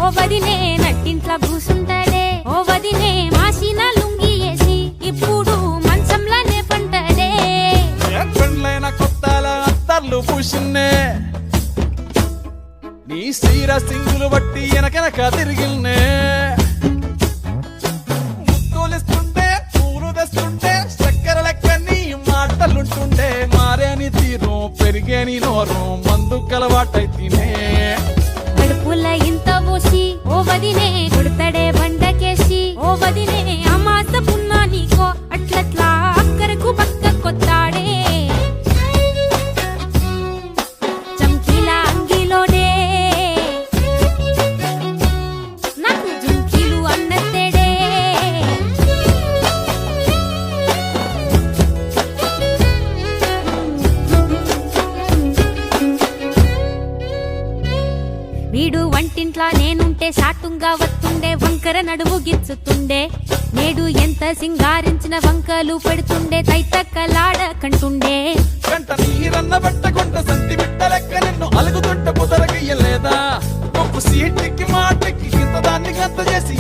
ఓ వదినే నట్టింట్లా కూసుంటాడే ఓ వదినే మాసిన లుంగి వేసి ఇప్పుడు మంచంలానే పంటాడే పెండ్లైన కొత్తాల అత్తర్లు పూసిన్నే నీ సీర సింగులు బట్టి వెనకెనక తిరిగిల్నే ముత్తులిస్తుంటే పూలు తెస్తుంటే చక్కెర లెక్క నీ మాటలుంటుండే మారేని తీరు పెరిగేని నోరు మందు కలవాటైతేనే కడుపుల ఇంత పోసి ఓ వదినే కొడతాడే బండకేసి ఓ వదినే అమాస పున్నా నీకో అట్లట్లా అక్కరకు పక్క కొత్తాడే చంకీల అంగిలోనే నాకు జుంకీలు అన్నత్తేడే వీడు వంటింట్లా నేనుంటే సాటుంగా వస్తుండే వంకర నడుము గిచ్చుతుండే నేడు ఎంత సింగారించిన వంకలు పెడుతుండే తైతక్కలాడ కంటుండే కంట నీరన్న బట్టకుంట సంతి బిడ్డ లెక్క నిన్ను అలుగుతుంట పుదరగయ్యలేదా ఒప్పు సీటికి మాటకి ఇంత దాన్ని గంత చేసి